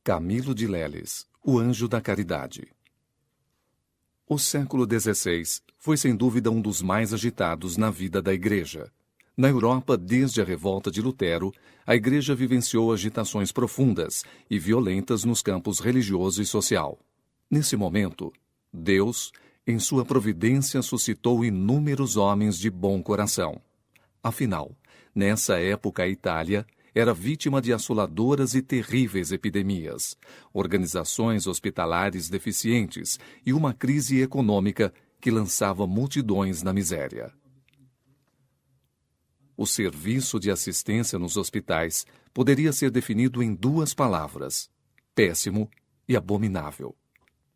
Camilo de Leles, o Anjo da Caridade. O século XVI foi sem dúvida um dos mais agitados na vida da Igreja. Na Europa, desde a revolta de Lutero, a Igreja vivenciou agitações profundas e violentas nos campos religioso e social. Nesse momento, Deus, em sua providência, suscitou inúmeros homens de bom coração. Afinal, nessa época a Itália era vítima de assoladoras e terríveis epidemias, organizações hospitalares deficientes e uma crise econômica que lançava multidões na miséria. O serviço de assistência nos hospitais poderia ser definido em duas palavras: péssimo e abominável.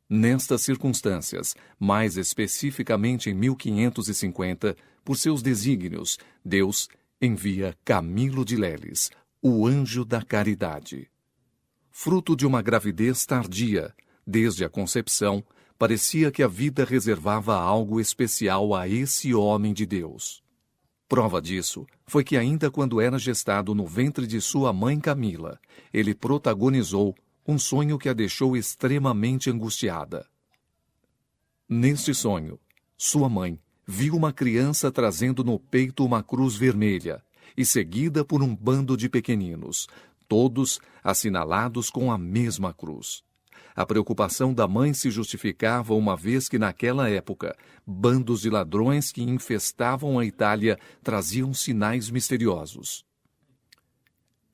Nestas circunstâncias, mais especificamente em 1550, por seus desígnios, Deus envia Camilo de Leles, o Anjo da Caridade. Fruto de uma gravidez tardia, desde a concepção, parecia que a vida reservava algo especial a esse homem de Deus. Prova disso foi que ainda quando era gestado no ventre de sua mãe Camila, ele protagonizou um sonho que a deixou extremamente angustiada. Neste sonho, sua mãe viu uma criança trazendo no peito uma cruz vermelha e seguida por um bando de pequeninos, todos assinalados com a mesma cruz. A preocupação da mãe se justificava uma vez que naquela época, bandos de ladrões que infestavam a Itália traziam sinais misteriosos.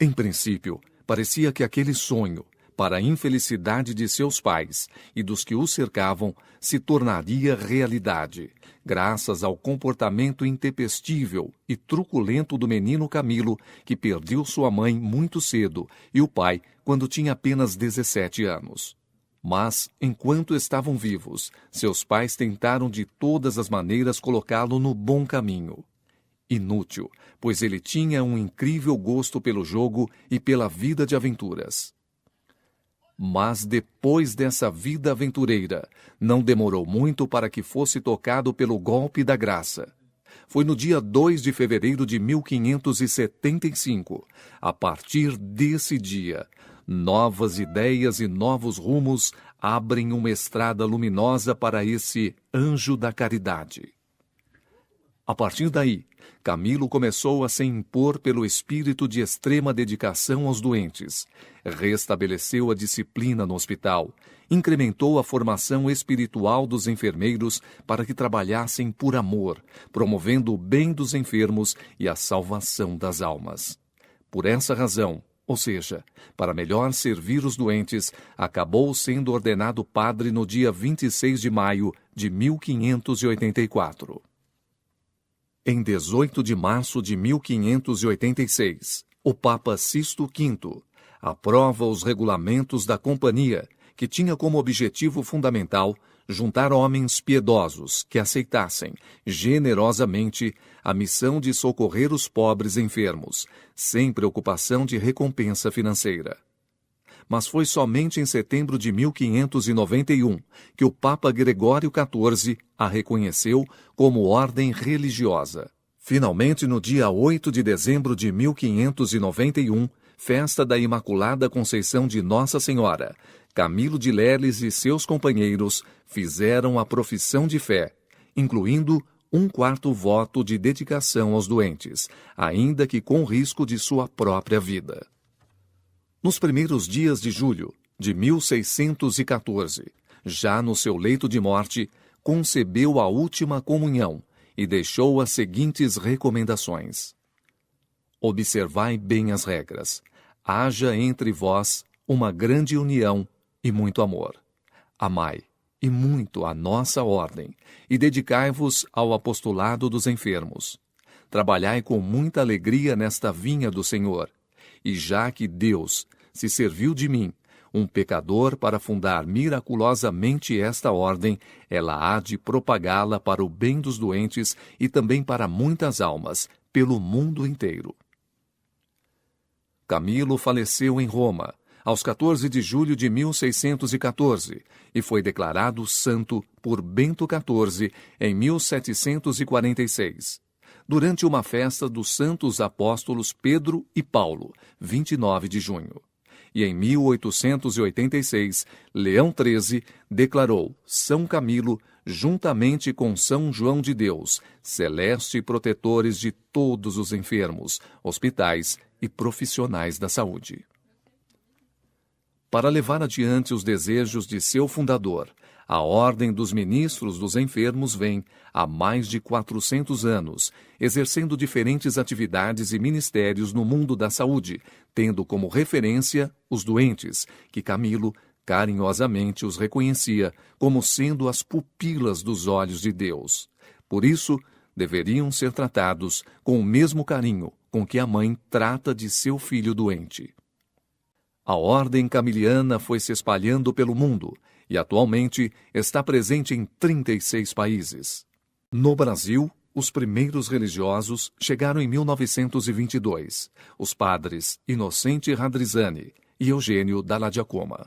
Em princípio, parecia que aquele sonho, para a infelicidade de seus pais e dos que o cercavam, se tornaria realidade, graças ao comportamento intempestível e truculento do menino Camilo, que perdeu sua mãe muito cedo e o pai quando tinha apenas 17 anos. Mas, enquanto estavam vivos, seus pais tentaram de todas as maneiras colocá-lo no bom caminho. Inútil, pois ele tinha um incrível gosto pelo jogo e pela vida de aventuras. Mas depois dessa vida aventureira, não demorou muito para que fosse tocado pelo golpe da graça. Foi no dia 2 de fevereiro de 1575. A partir desse dia, novas ideias e novos rumos abrem uma estrada luminosa para esse Anjo da Caridade. A partir daí, Camilo começou a se impor pelo espírito de extrema dedicação aos doentes, restabeleceu a disciplina no hospital, incrementou a formação espiritual dos enfermeiros para que trabalhassem por amor, promovendo o bem dos enfermos e a salvação das almas. Por essa razão, ou seja, para melhor servir os doentes, acabou sendo ordenado padre no dia 26 de maio de 1584. Em 18 de março de 1586, o Papa Sisto V aprova os regulamentos da Companhia, que tinha como objetivo fundamental juntar homens piedosos que aceitassem generosamente a missão de socorrer os pobres enfermos, sem preocupação de recompensa financeira. Mas foi somente em setembro de 1591 que o Papa Gregório XIV a reconheceu como ordem religiosa. Finalmente, no dia 8 de dezembro de 1591, festa da Imaculada Conceição de Nossa Senhora, Camilo de Leles e seus companheiros fizeram a profissão de fé, incluindo 1/4 voto de dedicação aos doentes, ainda que com risco de sua própria vida. Nos primeiros dias de julho de 1614, já no seu leito de morte, concebeu a última comunhão e deixou as seguintes recomendações: observai bem as regras, haja entre vós uma grande união e muito amor. Amai e muito a nossa ordem e dedicai-vos ao apostolado dos enfermos. Trabalhai com muita alegria nesta vinha do Senhor, e já que Deus se serviu de mim, um pecador, para fundar miraculosamente esta ordem, ela há de propagá-la para o bem dos doentes e também para muitas almas, pelo mundo inteiro. Camilo faleceu em Roma, aos 14 de julho de 1614, e foi declarado santo por Bento XIV em 1746. Durante uma festa dos santos apóstolos Pedro e Paulo, 29 de junho. e em 1886, Leão XIII declarou São Camilo, juntamente com São João de Deus, celeste protetores de todos os enfermos, hospitais e profissionais da saúde. Para levar adiante os desejos de seu fundador, a Ordem dos Ministros dos Enfermos vem, há mais de 400 anos, exercendo diferentes atividades e ministérios no mundo da saúde, tendo como referência os doentes, que Camilo carinhosamente os reconhecia como sendo as pupilas dos olhos de Deus. Por isso, deveriam ser tratados com o mesmo carinho com que a mãe trata de seu filho doente. A Ordem Camiliana foi se espalhando pelo mundo e atualmente está presente em 36 países. No Brasil, os primeiros religiosos chegaram em 1922, os padres Inocente Radrizani e Eugênio Dalla Giacomo.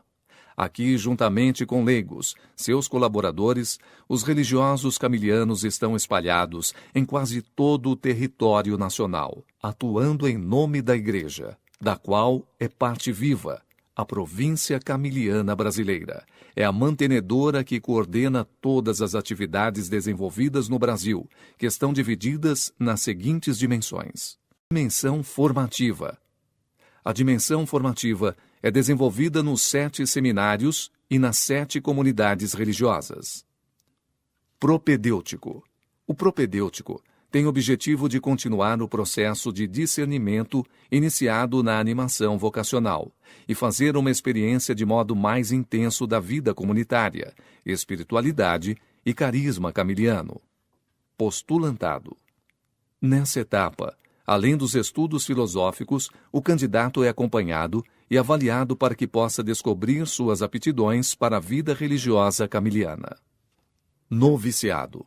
Aqui, juntamente com leigos, seus colaboradores, os religiosos camilianos estão espalhados em quase todo o território nacional, atuando em nome da Igreja, da qual é parte viva. A província camiliana brasileira é a mantenedora que coordena todas as atividades desenvolvidas no Brasil, que estão divididas nas seguintes dimensões. Dimensão formativa. A dimensão formativa é desenvolvida nos 7 seminários e nas 7 comunidades religiosas. Propedêutico. O propedêutico tem o objetivo de continuar o processo de discernimento iniciado na animação vocacional e fazer uma experiência de modo mais intenso da vida comunitária, espiritualidade e carisma camiliano. Postulantado. Nessa etapa, além dos estudos filosóficos, o candidato é acompanhado e avaliado para que possa descobrir suas aptidões para a vida religiosa camiliana. Noviciado.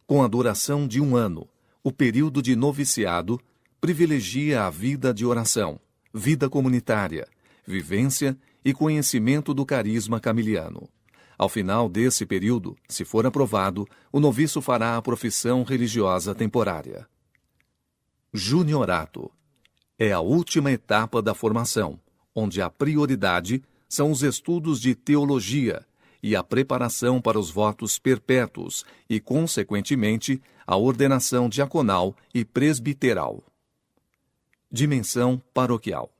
Com a duração de 1 ano, o período de noviciado privilegia a vida de oração, vida comunitária, vivência e conhecimento do carisma camiliano. Ao final desse período, se for aprovado, o noviço fará a profissão religiosa temporária. Juniorato. É a última etapa da formação, onde a prioridade são os estudos de teologia e a preparação para os votos perpétuos e, consequentemente, a ordenação diaconal e presbiteral. Dimensão paroquial.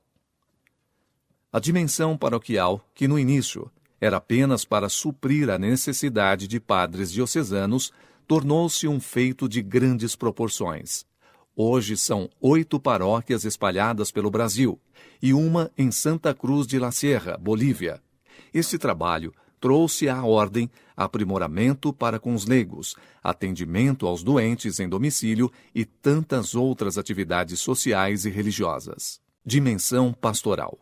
A dimensão paroquial, que no início era apenas para suprir a necessidade de padres diocesanos, tornou-se um feito de grandes proporções. Hoje são 8 paróquias espalhadas pelo Brasil e uma em Santa Cruz de la Sierra, Bolívia. Este trabalho trouxe à ordem aprimoramento para com os leigos, atendimento aos doentes em domicílio e tantas outras atividades sociais e religiosas. Dimensão pastoral.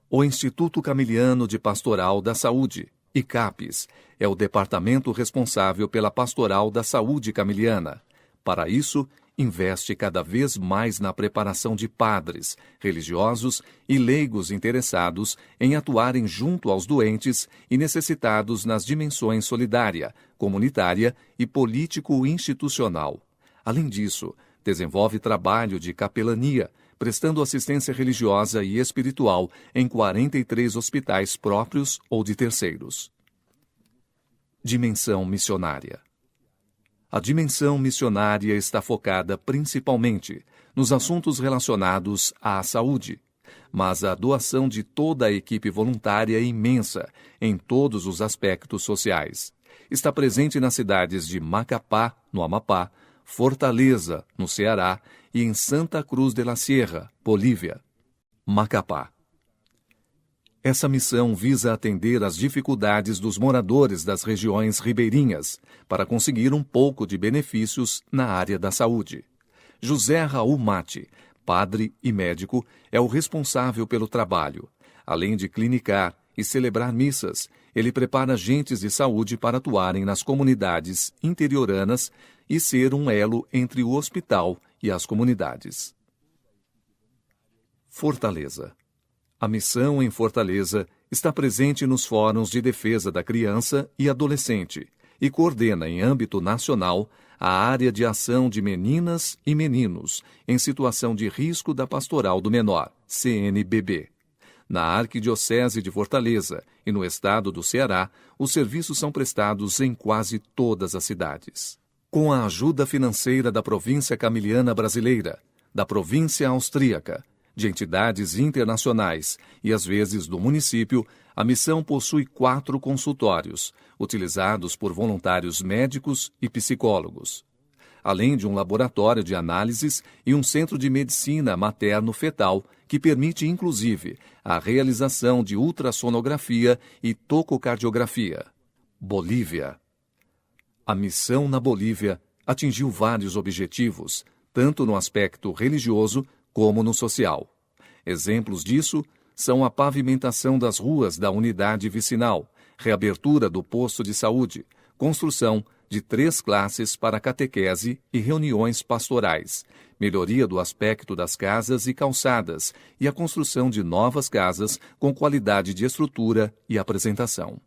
O Instituto Camiliano de Pastoral da Saúde, ICAPES, é o departamento responsável pela pastoral da saúde camiliana. Para isso, investe cada vez mais na preparação de padres, religiosos e leigos interessados em atuarem junto aos doentes e necessitados nas dimensões solidária, comunitária e político-institucional. Além disso, desenvolve trabalho de capelania, prestando assistência religiosa e espiritual em 43 hospitais próprios ou de terceiros. Dimensão missionária. A dimensão missionária está focada principalmente nos assuntos relacionados à saúde, mas a doação de toda a equipe voluntária é imensa em todos os aspectos sociais. Está presente nas cidades de Macapá, no Amapá, Fortaleza, no Ceará, e em Santa Cruz de la Sierra, Bolívia. Macapá. Essa missão visa atender às dificuldades dos moradores das regiões ribeirinhas, para conseguir um pouco de benefícios na área da saúde. José Raul Mate, padre e médico, é o responsável pelo trabalho. Além de clinicar e celebrar missas, ele prepara agentes de saúde para atuarem nas comunidades interioranas e ser um elo entre o hospital e as comunidades. Fortaleza. A missão em Fortaleza está presente nos fóruns de defesa da criança e adolescente e coordena em âmbito nacional a área de ação de meninas e meninos em situação de risco da Pastoral do Menor, CNBB. Na Arquidiocese de Fortaleza e no estado do Ceará, os serviços são prestados em quase todas as cidades. Com a ajuda financeira da Província Camiliana Brasileira, da Província Austríaca, de entidades internacionais e às vezes do município, a missão possui 4 consultórios, utilizados por voluntários médicos e psicólogos, além de um laboratório de análises e um centro de medicina materno-fetal que permite, inclusive, a realização de ultrassonografia e tococardiografia. Bolívia. A missão na Bolívia atingiu vários objetivos, tanto no aspecto religioso como no social. Exemplos disso são a pavimentação das ruas da unidade vicinal, reabertura do posto de saúde, construção de 3 classes para catequese e reuniões pastorais, melhoria do aspecto das casas e calçadas e a construção de novas casas com qualidade de estrutura e apresentação.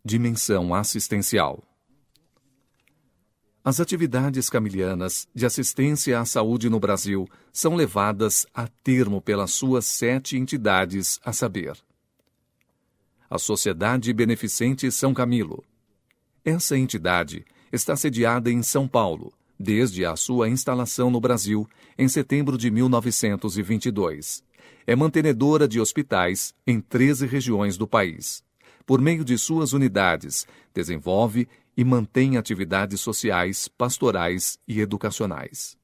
Dimensão assistencial. As atividades camilianas de assistência à saúde no Brasil são levadas a termo pelas suas 7 entidades, a saber: a Sociedade Beneficente São Camilo. Essa entidade está sediada em São Paulo, desde a sua instalação no Brasil, em setembro de 1922. É mantenedora de hospitais em 13 regiões do país. Por meio de suas unidades, desenvolve e mantém atividades sociais, pastorais e educacionais.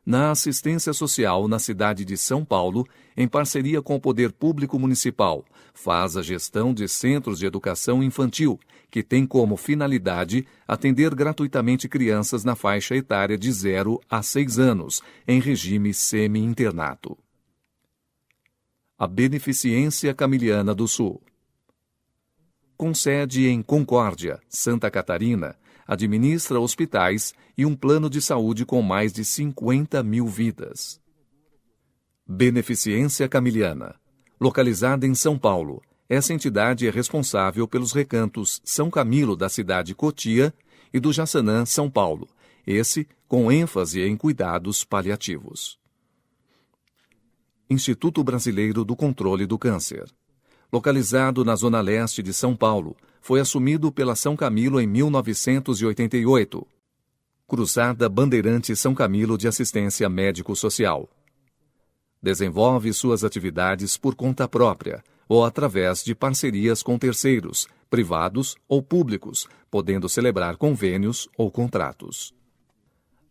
Na assistência social na cidade de São Paulo, em parceria com o Poder Público Municipal, faz a gestão de centros de educação infantil, que tem como finalidade atender gratuitamente crianças na faixa etária de 0 a 6 anos, em regime semi-internato. A Beneficência Camiliana do Sul. Com sede em Concórdia, Santa Catarina, administra hospitais e um plano de saúde com mais de 50 mil vidas. Beneficência Camiliana. Localizada em São Paulo, essa entidade é responsável pelos recantos São Camilo da cidade Cotia e do Jaçanã, São Paulo, esse com ênfase em cuidados paliativos. Instituto Brasileiro do Controle do Câncer. Localizado na zona leste de São Paulo, foi assumido pela São Camilo em 1988. Cruzada Bandeirante São Camilo de Assistência Médico-Social. Desenvolve suas atividades por conta própria ou através de parcerias com terceiros, privados ou públicos, podendo celebrar convênios ou contratos.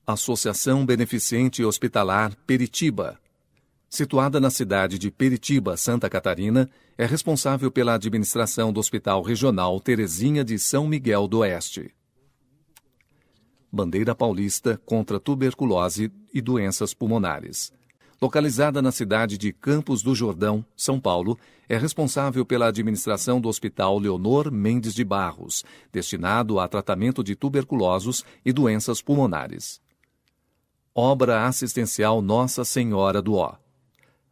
Associação Beneficente Hospitalar Peritiba. Situada na cidade de Peritiba, Santa Catarina, é responsável pela administração do Hospital Regional Terezinha de São Miguel do Oeste. Bandeira Paulista contra tuberculose e doenças pulmonares. Localizada na cidade de Campos do Jordão, São Paulo, é responsável pela administração do Hospital Leonor Mendes de Barros, destinado a tratamento de tuberculosos e doenças pulmonares. Obra Assistencial Nossa Senhora do Ó.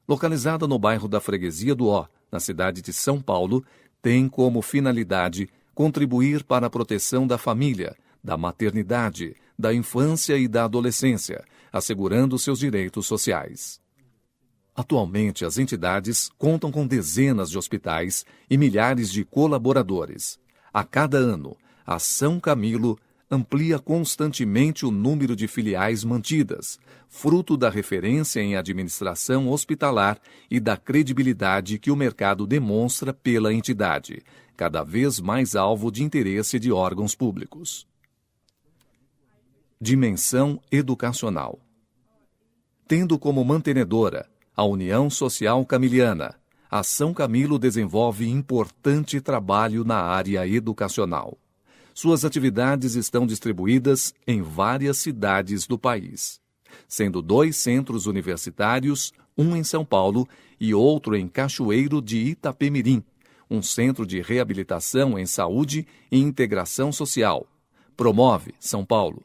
Localizada no bairro da Freguesia do Ó, na cidade de São Paulo, tem como finalidade contribuir para a proteção da família, da maternidade, da infância e da adolescência, assegurando seus direitos sociais. Atualmente, as entidades contam com dezenas de hospitais e milhares de colaboradores. A cada ano, a São Camilo amplia constantemente o número de filiais mantidas, fruto da referência em administração hospitalar e da credibilidade que o mercado demonstra pela entidade, cada vez mais alvo de interesse de órgãos públicos. Dimensão educacional. Tendo como mantenedora a União Social Camiliana, a São Camilo desenvolve importante trabalho na área educacional. Suas atividades estão distribuídas em várias cidades do país, sendo 2 centros universitários, um em São Paulo e outro em Cachoeiro de Itapemirim, um centro de reabilitação em saúde e integração social. Promove, São Paulo.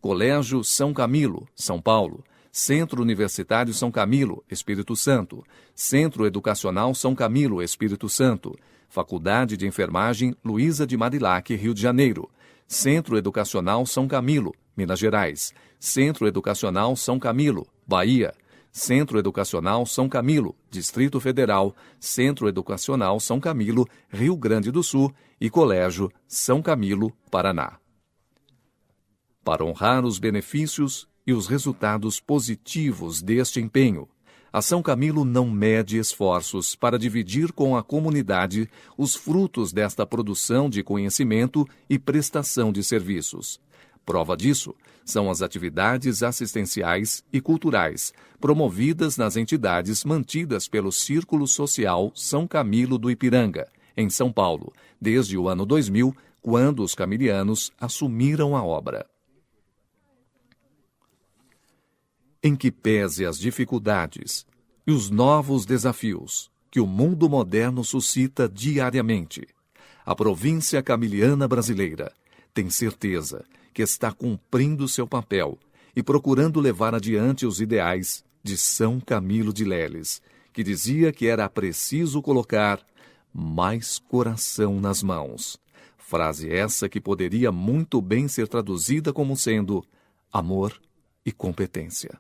Colégio São Camilo, São Paulo. Centro Universitário São Camilo, Espírito Santo. Centro Educacional São Camilo, Espírito Santo. Faculdade de Enfermagem Luísa de Marilac, Rio de Janeiro. Centro Educacional São Camilo, Minas Gerais. Centro Educacional São Camilo, Bahia. Centro Educacional São Camilo, Distrito Federal, Centro Educacional São Camilo, Rio Grande do Sul e Colégio São Camilo, Paraná. Para honrar os benefícios e os resultados positivos deste empenho, a São Camilo não mede esforços para dividir com a comunidade os frutos desta produção de conhecimento e prestação de serviços. Prova disso são as atividades assistenciais e culturais promovidas nas entidades mantidas pelo Círculo Social São Camilo do Ipiranga, em São Paulo, desde o ano 2000, quando os camilianos assumiram a obra. Em que pese as dificuldades e os novos desafios que o mundo moderno suscita diariamente, a província camiliana brasileira tem certeza que está cumprindo seu papel e procurando levar adiante os ideais de São Camilo de Leles, que dizia que era preciso colocar mais coração nas mãos. Frase essa que poderia muito bem ser traduzida como sendo amor e competência.